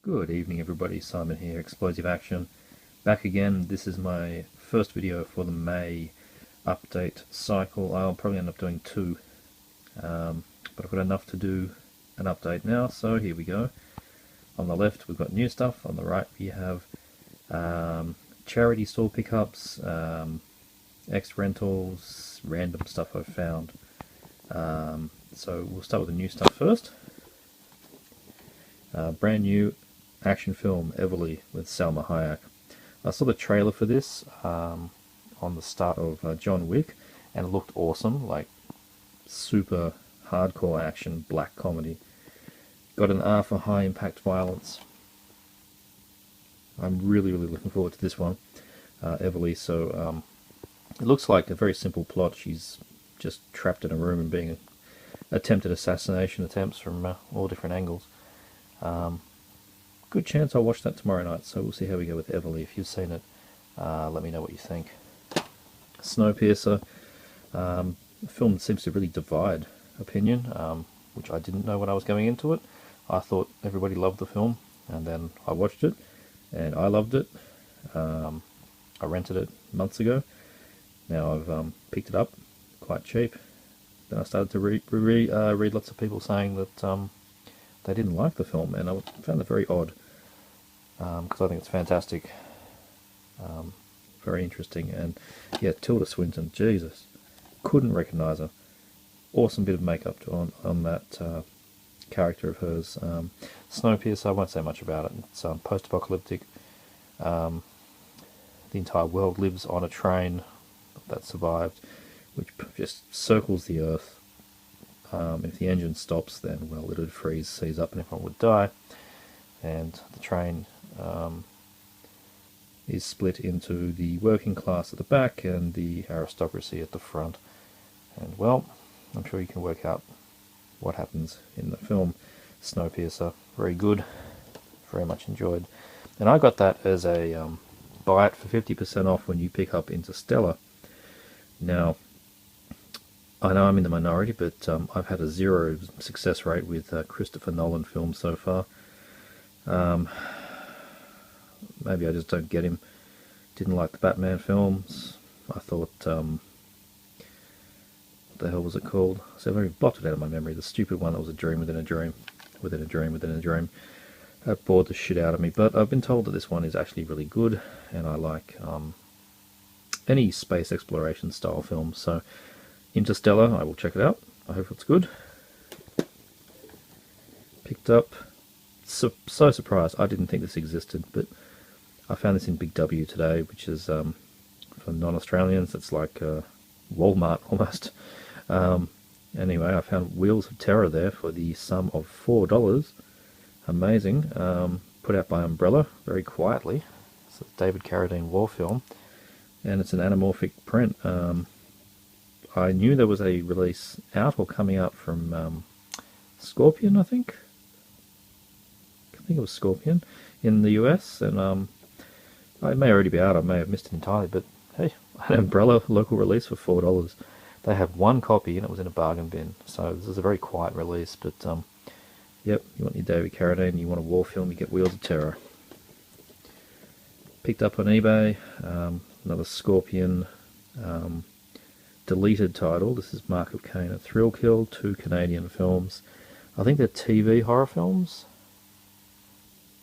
Good evening everybody, Simon here, Explosive Action. Back again. This is my first video for the May update cycle. I'll probably end up doing two, but I've got enough to do an update now, so here we go. On the left we've got new stuff, on the right we have charity store pickups, X-rentals, random stuff I've found. So we'll start with the new stuff first. Brand new action film, Everly, with Salma Hayek. I saw the trailer for this on the start of John Wick, and it looked awesome, like super hardcore action, black comedy. Got an R for high impact violence. I'm really looking forward to this one, Everly. So it looks like a very simple plot. She's just trapped in a room and being attempted assassination attempts from all different angles. Good chance I'll watch that tomorrow night, so we'll see how we go with Everly. If you've seen it, let me know what you think. Snowpiercer, a film that seems to really divide opinion, which I didn't know when I was going into it. I thought everybody loved the film, and then I watched it, and I loved it. I rented it months ago. Now I've picked it up, quite cheap. Then I started to read lots of people saying that they didn't like the film, and I found it very odd, because I think it's fantastic, very interesting. And yeah, Tilda Swinton, Jesus, couldn't recognise her. Awesome bit of makeup on that character of hers. Snowpiercer, I won't say much about it. It's post-apocalyptic. The entire world lives on a train that survived, which just circles the earth. If the engine stops, then, well, it would freeze, seize up, and everyone would die. And the train is split into the working class at the back and the aristocracy at the front. And, well, I'm sure you can work out what happens in the film. Snowpiercer, very good, very much enjoyed. And I got that as a buy it for 50% off when you pick up Interstellar. Now, I know I'm in the minority, but I've had a 0 success rate with Christopher Nolan films so far. Maybe I just don't get him. Didn't like the Batman films. I thought, what the hell was it called? So I've blotted it out of my memory. The stupid one that was a dream within a dream, within a dream within a dream. That bored the shit out of me. But I've been told that this one is actually really good, and I like any space exploration style film. So Interstellar, I will check it out. I hope it's good. Picked up, so surprised, I didn't think this existed, but I found this in Big W today, which is, for non-Australians, it's like Walmart almost. Anyway, I found Wheels of Terror there for the sum of $4. Amazing. Put out by Umbrella, very quietly. It's a David Carradine war film, and it's an anamorphic print. I knew there was a release out or coming out from Scorpion, I think it was Scorpion, in the US, and it may already be out, I may have missed it entirely, but hey, an Umbrella local release for $4. They have one copy and it was in a bargain bin, so this is a very quiet release, but yep, you want your David Carradine, you want a war film, you get Wheels of Terror. Picked up on eBay, another Scorpion deleted title. This is Mark of Cain, a thrill kill, 2 Canadian films. I think they're TV horror films.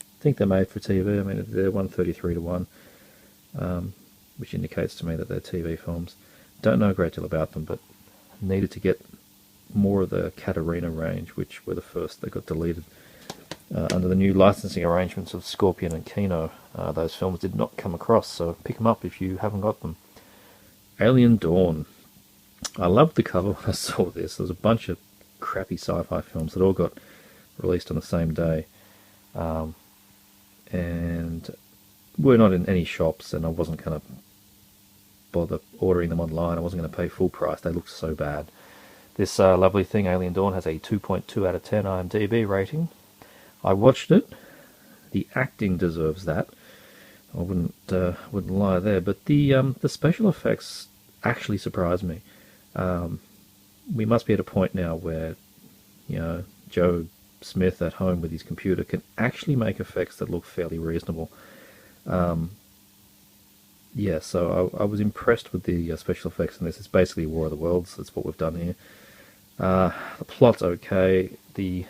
I think they're made for TV. I mean, they're 133 to 1, which indicates to me that they're TV films. Don't know a great deal about them, but needed to get more of the Katarina range, which were the first that got deleted under the new licensing arrangements of Scorpion and Kino. Those films did not come across, so pick them up if you haven't got them. Alien Dawn. I loved the cover when I saw this. There was a bunch of crappy sci-fi films that all got released on the same day. And we're not in any shops, and I wasn't going to bother ordering them online. I wasn't going to pay full price. They looked so bad. This lovely thing, Alien Dawn, has a 2.2 out of 10 IMDb rating. I watched it. The acting deserves that. I wouldn't lie there. But the special effects actually surprised me. We must be at a point now where, you know, Joe Smith at home with his computer can actually make effects that look fairly reasonable. Yeah, so I was impressed with the special effects in this. It's basically War of the Worlds. That's what we've done here. The plot's okay. The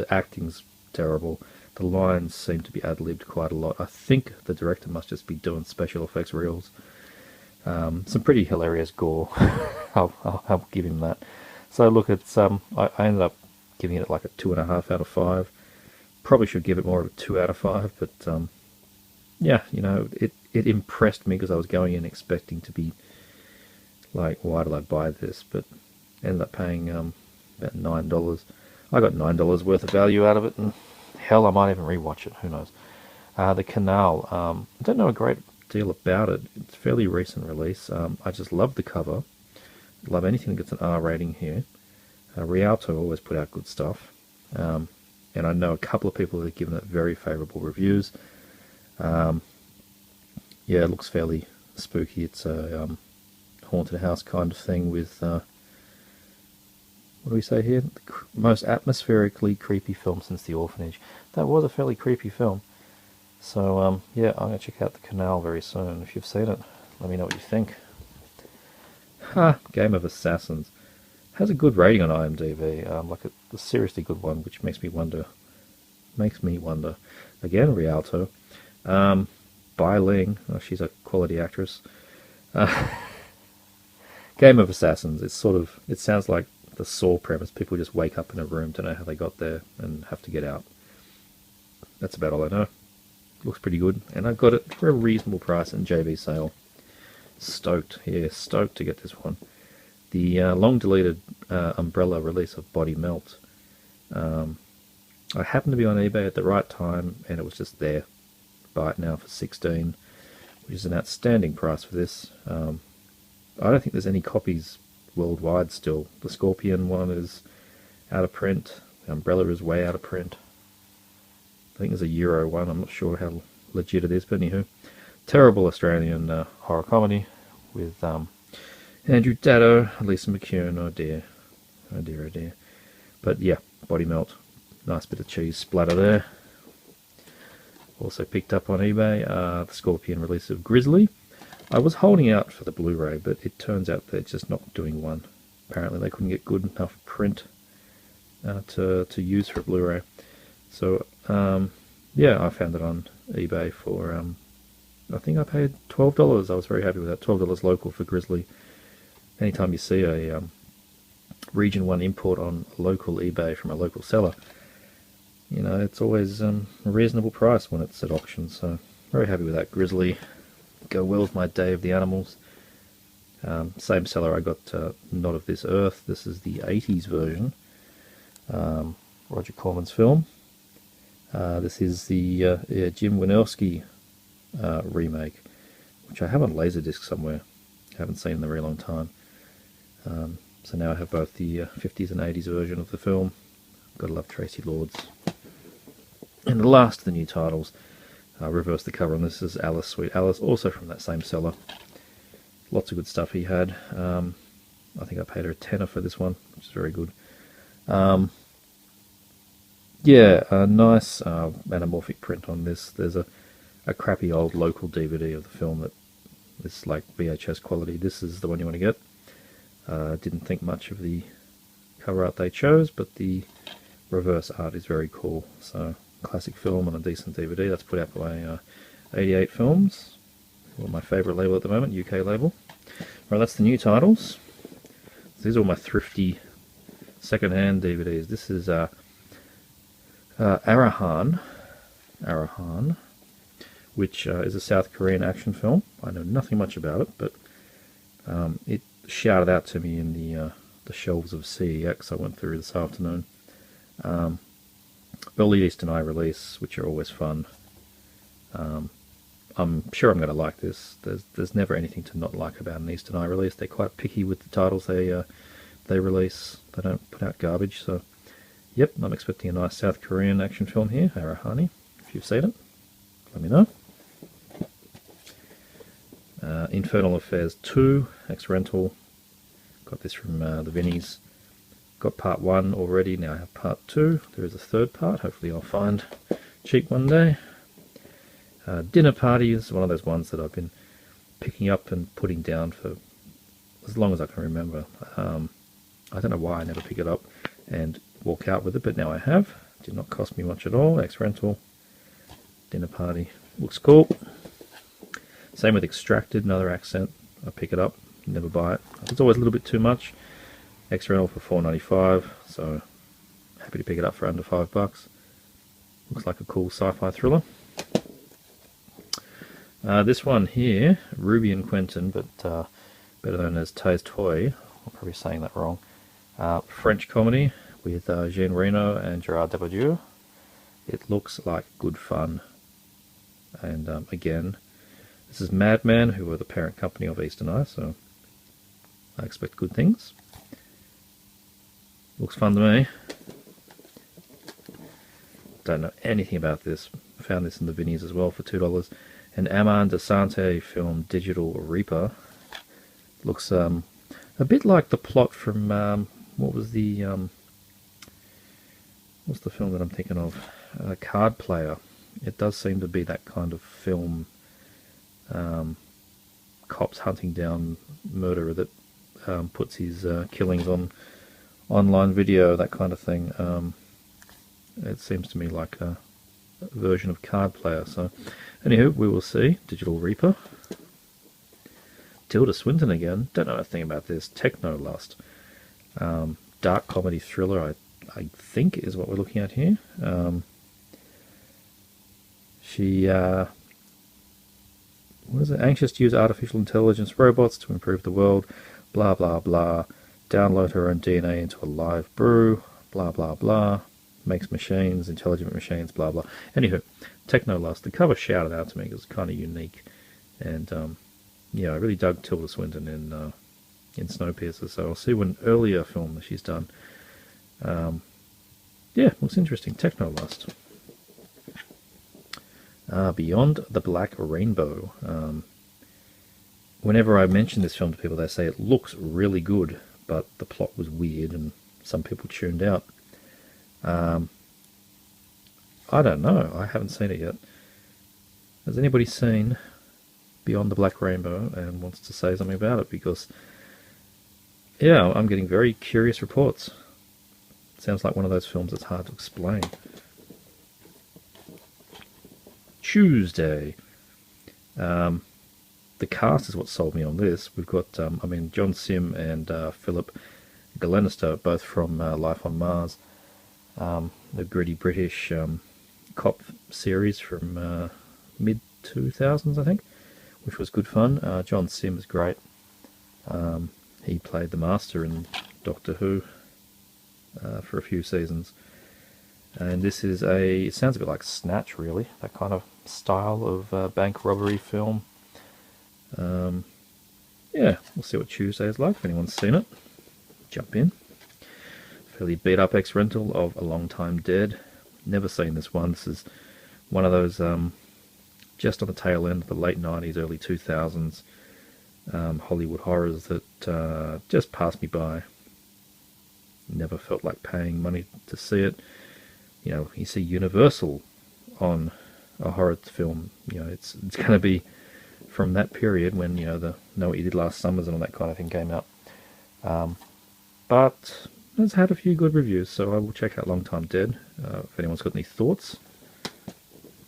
acting's terrible. The lines seem to be ad-libbed quite a lot. I think the director must just be doing special effects reels. Some pretty hilarious gore. I'll give him that. So look, it's I ended up giving it like a 2.5 out of 5. Probably should give it more of a 2 out of 5, but yeah, you know, it impressed me because I was going in expecting to be like, why did I buy this? But ended up paying about $9. I got $9 worth of value out of it, and hell, I might even rewatch it. Who knows? The Canal. I don't know a great deal about it. It's a fairly recent release. I just love the cover. Love anything that gets an R rating here. Rialto always put out good stuff, and I know a couple of people that have given it very favourable reviews. Yeah, it looks fairly spooky. It's a haunted house kind of thing with, what do we say here? The most atmospherically creepy film since The Orphanage. That was a fairly creepy film. So, yeah, I'm going to check out The Canal very soon. If you've seen it, let me know what you think. Game of Assassins. Has a good rating on IMDb, like a seriously good one, which makes me wonder. Again, Rialto. Bai Ling, oh, she's a quality actress. Game of Assassins. It sounds like the Saw premise. People just wake up in a room to know how they got there and have to get out. That's about all I know. Looks pretty good, and I got it for a reasonable price in JB sale. Stoked to get this one. The long-deleted Umbrella release of Body Melt. I happened to be on eBay at the right time, and it was just there. Buy it now for $16, which is an outstanding price for this. I don't think there's any copies worldwide still. The Scorpion one is out of print. The Umbrella is way out of print. I think there's a Euro one. I'm not sure how legit it is, but anywho. Terrible Australian horror comedy with Andrew Daddo, Lisa McCune. Oh dear. Oh dear, oh dear. But yeah, Body Melt. Nice bit of cheese splatter there. Also picked up on eBay the Scorpion release of Grizzly. I was holding out for the Blu-ray, but it turns out they're just not doing one. Apparently they couldn't get good enough print to use for a Blu-ray. So, yeah, I found it on eBay for, I think I paid $12. I was very happy with that. $12 local for Grizzly. Anytime you see a Region 1 import on local eBay from a local seller, you know, it's always a reasonable price when it's at auction. So, very happy with that. Grizzly. Go well with my Day of the Animals. Same seller I got Not of This Earth. This is the 80s version. Roger Corman's film. This is the Jim Wynorski remake, which I have on Laserdisc somewhere. Haven't seen in a very long time. So now I have both the 50s and 80s version of the film. Gotta love Tracy Lords. And the last of the new titles, reverse the cover on this, is Alice, Sweet Alice, also from that same seller. Lots of good stuff he had. I think I paid her a tenner for this one, which is very good. Yeah, a nice anamorphic print on this. There's a crappy old local DVD of the film that is like VHS quality. This is the one you want to get. Didn't think much of the cover art they chose, but the reverse art is very cool. So, classic film on a decent DVD. That's put out by 88 Films. Well, my favourite label at the moment, UK label. Right, that's the new titles. These are all my thrifty second-hand DVDs. This is Arahan, which is a South Korean action film. I know nothing much about it, but it shouted out to me in the shelves of CEX I went through this afternoon. Early Eastern Eye release, which are always fun. I'm sure I'm going to like this. There's never anything to not like about an Eastern Eye release. They're quite picky with the titles they release. They don't put out garbage. So, yep, I'm expecting a nice South Korean action film here, Arahani. If you've seen it, let me know. Infernal Affairs 2, ex-rental. Got this from the Vinnies. got part 1 already, now I have part 2. There is a third part, hopefully I'll find cheap one day. Dinner Party is one of those ones that I've been picking up and putting down for as long as I can remember. I don't know why I never pick it up and walk out with it, but now I have. It did not cost me much at all. Ex-rental. Dinner Party. Looks cool. Same with Extracted, another accent. I pick it up, never buy it. It's always a little bit too much. Ex-rental for $4.95, so happy to pick it up for under $5. Looks like a cool sci-fi thriller. This one here, Ruby and Quentin, but better known as Tay's Toy. I'm probably saying that wrong. French comedy with Jean Reno and Gerard Depardieu. It looks like good fun. And again, this is Mad Men, who are the parent company of Eastern Eye, so I expect good things. Looks fun to me. Don't know anything about this. Found this in the Vinnies as well for $2. An Aman Desante film, Digital Reaper. Looks a bit like the plot from what's the film that I'm thinking of? Card Player. It does seem to be that kind of film. Cops hunting down murderer that puts his killings on online video, that kind of thing. It seems to me like a version of Card Player. So, anywho, we will see. Digital Reaper. Tilda Swinton again. Don't know a thing about this. Technolust. Dark comedy thriller, I think, is what we're looking at here. She, what is it? Anxious to use artificial intelligence robots to improve the world. Blah, blah, blah. Download her own DNA into a live brew. Blah, blah, blah. Makes machines, intelligent machines, blah, blah. Anywho, Technolust. The cover shouted out to me because it's kind of unique. And, yeah, I really dug Tilda Swinton in Snowpiercer, so I'll see an earlier film that she's done. Yeah, looks interesting. Technolust. Beyond the Black Rainbow. Whenever I mention this film to people, they say it looks really good, but the plot was weird and some people tuned out. I don't know. I haven't seen it yet. Has anybody seen Beyond the Black Rainbow and wants to say something about it? Because, yeah, I'm getting very curious reports. It sounds like one of those films that's hard to explain. Tuesday. The cast is what sold me on this. We've got, John Sim and Philip Glenister, both from Life on Mars. The gritty British cop series from mid-2000s, I think, which was good fun. John Sim is great. He played the Master in Doctor Who for a few seasons. And this is it sounds a bit like Snatch, really, that kind of style of bank robbery film. Yeah, we'll see what Tuesday is like. If anyone's seen it, jump in. Fairly beat up ex-rental of A Long Time Dead. Never seen this one. This is one of those just on the tail end of the late 90s, early 2000s Hollywood horrors that just passed me by. Never felt like paying money to see it. You know, you see Universal on a horror film, you know, it's going to be from that period when, you know, the Know What You Did Last Summers and all that kind of thing came out. But it's had a few good reviews, so I will check out Long Time Dead. If anyone's got any thoughts,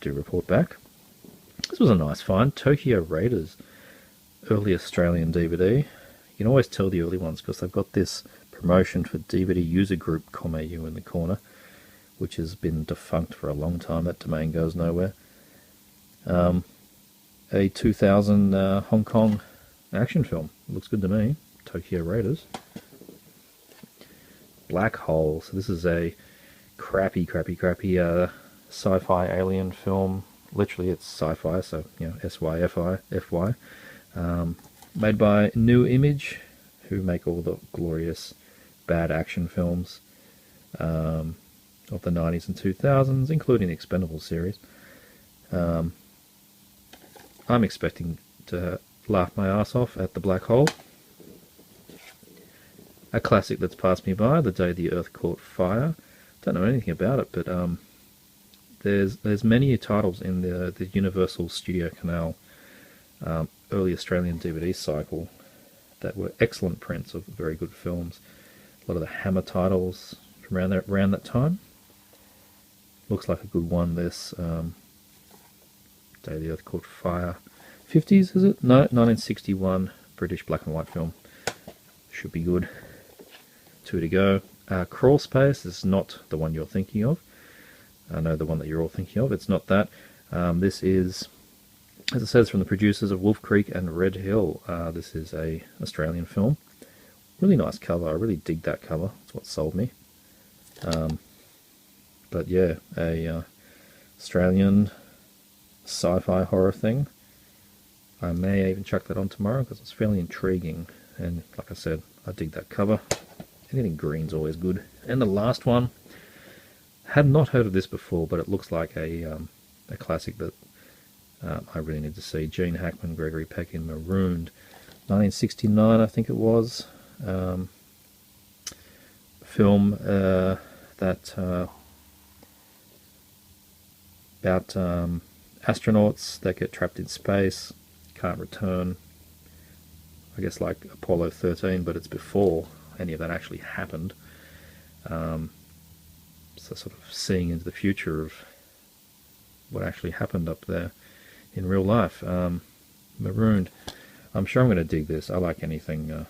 do report back. This was a nice find. Tokyo Raiders, early Australian DVD. You can always tell the early ones because they've got this promotion for DVD user group .com.au in the corner, which has been defunct for a long time. That domain goes nowhere. A 2000 Hong Kong action film. Looks good to me. Tokyo Raiders. Black Hole. So this is a crappy sci-fi alien film. Literally, it's sci-fi, so, you know, S-Y-F-I-F-Y. Made by New Image, who make all the glorious bad action films of the 90s and 2000s, including the Expendables series. I'm expecting to laugh my ass off at the Black Hole. a classic that's passed me by, The Day the Earth Caught Fire. Don't know anything about it, but there's many titles in the Universal Studio Canal early Australian DVD cycle that were excellent prints of very good films. A lot of the Hammer titles from around that time. Looks like a good one. This Day the Earth Caught Fire. 50s, is it? No, 1961 British black and white film. Should be good. 2 to go. Crawl Space is not the one you're thinking of. I know the one that you're all thinking of. It's not that. This is, as it says, from the producers of Wolf Creek and Red Hill. This is a Australian film. Really nice cover. I really dig that cover. That's what sold me. But yeah, a Australian sci-fi horror thing. I may even chuck that on tomorrow because it's fairly intriguing. And like I said, I dig that cover. Anything green's always good. And the last one, had not heard of this before, but it looks like a classic that I really need to see. Gene Hackman, Gregory Peck in Marooned. 1969, I think it was. Film that about astronauts that get trapped in space, can't return. I guess like Apollo 13, but it's before any of that actually happened. So sort of seeing into the future of what actually happened up there in real life. Marooned. I'm sure I'm going to dig this. I like anything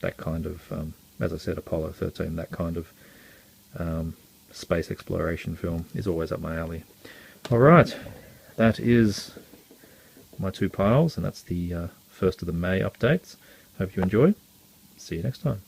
that kind of, as I said, Apollo 13, that kind of space exploration film is always up my alley. Alright, that is my 2 piles, and that's the first of the May updates. Hope you enjoy. See you next time.